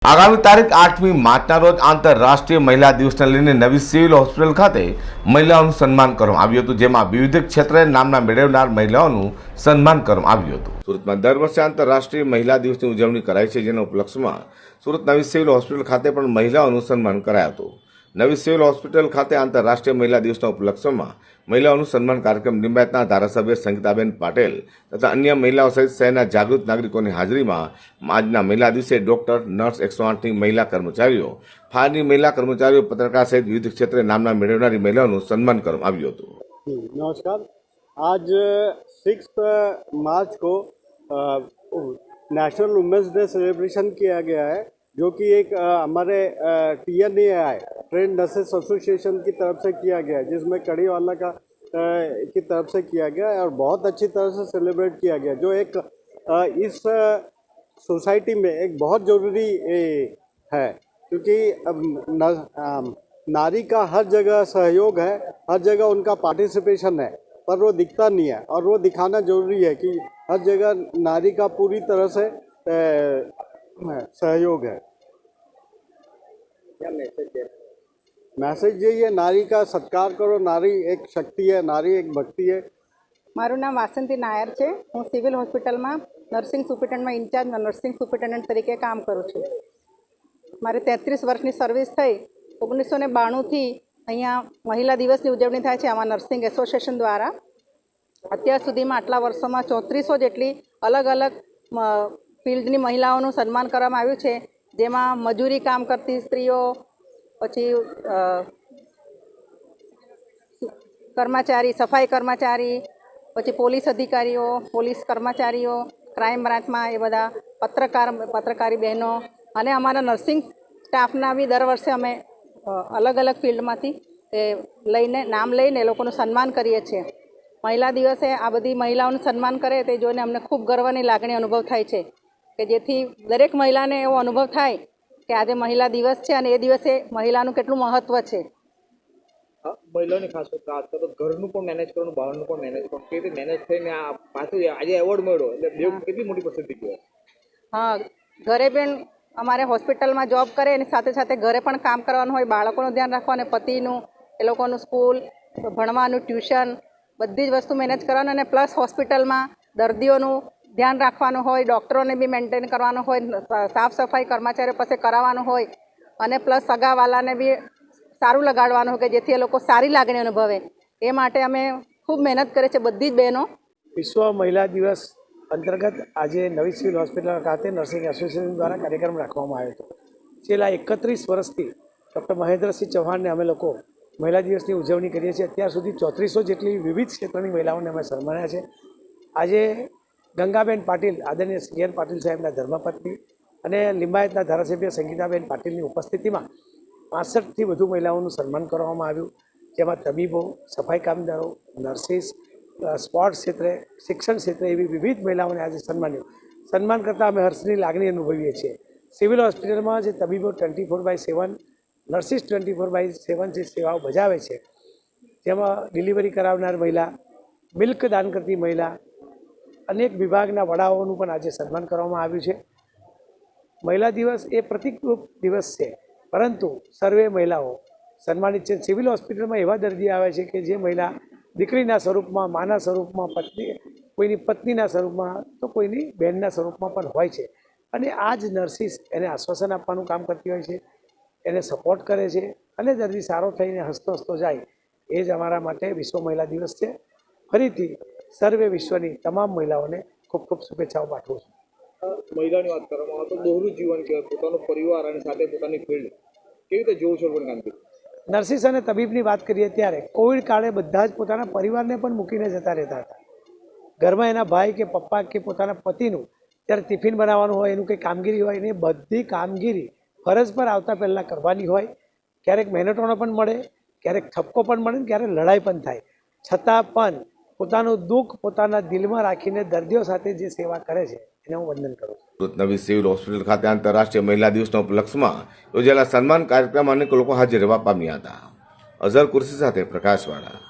આગામી તારીખ 8મી માર્ચના રોજ આંતરરાષ્ટ્રીય મહિલા દિવસને લઈને નવી સિવિલ હોસ્પિટલ ખાતે મહિલાઓનું સન્માન કરવામાં આવ્યું હતું, જેમાં વિવિધ ક્ષેત્રે નામના મેળવનાર મહિલાઓનું સન્માન કરવામાં આવ્યું હતું। સુરતમાં દર વર્ષે આંતરરાષ્ટ્રીય મહિલા દિવસની ઉજવણી કરાય છે, જેના ઉપલક્ષમાં સુરત નવી સિવિલ હોસ્પિટલ ખાતે પણ મહિલાઓનું સન્માન કરાયું હતું। નવી સિવિલ હોસ્પિટલ ખાતે આંતરરાષ્ટ્રીય મહિલા દિવસના ઉપલક્ષમાં મહિલાઓનું સન્માન કાર્યક્રમ લિંબાયતના ધારાસભ્ય સંગીતાબેન પાટેલ તથા અન્ય મહિલાઓ સહિત શહેરના જાગૃત નાગરિકોની હાજરીમાં આજના મહિલા દિવસે ડોક્ટર, નર્સ, 108ની મહિલા કર્મચારીઓ, ફાયરની મહિલા કર્મચારીઓ, પત્રકાર સહિત વિવિધ ક્ષેત્રે નામના મેળવનારી મહિલાઓનું સન્માન કરવામાં આવ્યું હતું। नमस्कार। आज 6 मार्च को नेशनल वुमेंस डे सेलिब्रेशन किया गया है, जो कि एक हमारे TNAI ट्रेन नर्सेस एसोसिएशन की तरफ से किया गया है, जिसमें कड़ीवाला का की तरफ से किया गया है और बहुत अच्छी तरह से सेलिब्रेट किया गया, जो एक इस सोसाइटी में एक बहुत ज़रूरी है, क्योंकि नारी का हर जगह सहयोग है, हर जगह उनका पार्टिसिपेशन है, पर वो दिखता नहीं है और वो दिखाना ज़रूरी है कि हर जगह नारी का पूरी तरह से सहयोग है। क्या मैसेज यही है, नारी का सत्कार करो, नारी एक शक्ति है, नारी एक भक्ति है। મારું નામ વાસંતી નાયર છે। હું સિવિલ હોસ્પિટલમાં નર્સિંગ સુપરિન્ટેન્ડન્ટમાં ઇન્ચાર્જ નર્સિંગ સુપરિન્ટેન્ડન્ટ તરીકે કામ કરું છું। મારી 33 વર્ષની સર્વિસ થઈ। 1992થી અહીંયા મહિલા દિવસની ઉજવણી થાય છે આમાં નર્સિંગ એસોસિએશન દ્વારા। અત્યાર સુધીમાં આટલા વર્ષોમાં 3400 જેટલી અલગ અલગ ફિલ્ડની મહિલાઓનું સન્માન કરવામાં આવ્યું છે, જેમાં મજૂરી કામ કરતી સ્ત્રીઓ, પછી કર્મચારી, સફાઈ કર્મચારી, પછી પોલીસ અધિકારીઓ, પોલીસ કર્મચારીઓ, ક્રાઇમ બ્રાન્ચમાં એ બધા પત્રકારી બહેનો અને અમારા નર્સિંગ સ્ટાફના બી દર વર્ષે અમે અલગ અલગ ફિલ્ડમાંથી લઈને નામ લઈને એ લોકોનું સન્માન કરીએ છીએ। મહિલા દિવસે આ બધી મહિલાઓનું સન્માન કરે તે જોઈને અમને ખૂબ ગર્વની લાગણી અનુભવ થાય છે, કે જેથી દરેક મહિલાને એવો અનુભવ થાય કે આજે મહિલા દિવસ છે અને એ દિવસે મહિલાનું કેટલું મહત્ત્વ છે। મહિલાઓની ખાસ વાત કરો તો ઘરનું પણ મેનેજ કરવાનું, બહારનું પણ મેનેજ કરવાનું, કેવી રીતે મેનેજ થઈને આ પાછું આજે એવોર્ડ મળ્યો એટલે બે કેટલી મોટી પસંદગી કહેવાય। હા, ઘરે પણ અમારે હોસ્પિટલમાં જોબ કરે એની સાથે સાથે ઘરે પણ કામ કરવાનું હોય, બાળકોનું ધ્યાન રાખવાનું, પતિનું, એ લોકોનું સ્કૂલ, ભણવાનું, ટ્યુશન, બધી જ વસ્તુ મેનેજ કરવાનું અને પ્લસ હોસ્પિટલમાં દર્દીઓનું ધ્યાન રાખવાનું હોય, ડૉક્ટરોને બી મેન્ટેન કરવાનું હોય, સાફ સફાઈ કર્મચારીઓ પાસે કરાવવાનું હોય અને પ્લસ સગાવાલાને બી સારું લગાડવાનું હોય કે જેથી એ લોકો સારી લાગણી અનુભવે। એ માટે અમે ખૂબ મહેનત કરીએ છીએ બધી જ બહેનો। વિશ્વ મહિલા દિવસ અંતર્ગત આજે નવી સિવિલ હોસ્પિટલ ખાતે નર્સિંગ એસોસિએશન દ્વારા કાર્યક્રમ રાખવામાં આવ્યો હતો। છેલ્લા 31 વર્ષથી ડૉક્ટર મહેન્દ્રસિંહ ચૌહાણને અમે લોકો મહિલા દિવસની ઉજવણી કરીએ છીએ। અત્યાર સુધી 3400 જેટલી વિવિધ ક્ષેત્રની મહિલાઓને અમે સન્માન્યા છે। આજે ગંગાબેન પાટીલ, આદરણીય CN પાટીલ સાહેબના ધર્મપત્ની અને લિંબાયતના ધારાસભ્ય સંગીતાબેન પાટીલની ઉપસ્થિતિમાં 65થી વધુ મહિલાઓનું સન્માન કરવામાં આવ્યું, જેમાં તબીબો, સફાઈ કામદારો, નર્સિસ, સ્પોર્ટ્સ ક્ષેત્રે, શિક્ષણ ક્ષેત્રે એવી વિવિધ મહિલાઓને આજે સન્માન કરતાં અમે હર્ષની લાગણી અનુભવીએ છીએ। સિવિલ હોસ્પિટલમાં જે તબીબો 24/7, નર્સિસ 24/7 જે સેવાઓ બજાવે છે, જેમાં ડિલિવરી કરાવનાર મહિલા, મિલ્ક દાન કરતી મહિલા, અનેક વિભાગના વડાઓનું પણ આજે સન્માન કરવામાં આવ્યું છે। મહિલા દિવસ એ પ્રતિકરૂપ દિવસ છે, પરંતુ સર્વે મહિલાઓ સન્માનિત છે। સિવિલ હોસ્પિટલમાં એવા દર્દી આવે છે કે જે મહિલા દીકરીના સ્વરૂપમાં, માના સ્વરૂપમાં, કોઈની પત્નીના સ્વરૂપમાં તો કોઈની બહેનના સ્વરૂપમાં પણ હોય છે, અને આ જ નર્સિસ એને આશ્વાસન આપવાનું કામ કરતી હોય છે, એને સપોર્ટ કરે છે અને દર્દી સારો થઈને હસતો હસતો જાય। એ જ અમારા માટે વિશ્વ મહિલા દિવસ છે। ફરીથી સર્વે વિશ્વની તમામ મહિલાઓને ખૂબ ખૂબ શુભેચ્છાઓ પાઠવું છું। મહિલાની વાત કરવામાં આવે તો દોહરું જીવન કહેવાય, પોતાનો પરિવાર અને સાથે પોતાની ફિલ્ડ કેવી રીતે જોવું છો પણ કામગીરી। નર્સિસ અને તબીબની વાત કરીએ ત્યારે કોવિડ કાળે બધા જ પોતાના પરિવારને પણ મૂકીને જતા રહેતા હતા। ઘરમાં એના ભાઈ કે પપ્પા કે પોતાના પતિનું જ્યારે ટિફિન બનાવવાનું હોય, એનું કંઈ કામગીરી હોય, એની બધી કામગીરી ફરજ પર આવતા પહેલાં કરવાની હોય। ક્યારેક મહેનતોનો પણ મળે, ક્યારેક ઠપકો પણ મળે, ક્યારેક લડાઈ પણ થાય, છતાં પણ પોતાનું દુઃખ પોતાના દિલમાં રાખીને દર્દીઓ સાથે જે સેવા કરે છે એને હું વંદન કરું છું। સુરત નવી સિવિલ હોસ્પિટલ ખાતે આંતરરાષ્ટ્રીય મહિલા દિવસના ઉપલક્ષમાં યોજાયેલા સન્માન કાર્યક્રમમાં અનેક લોકો હાજર રહેવા પામ્યા હતા। અઝર કુર્સી સાથે પ્રકાશવાળા।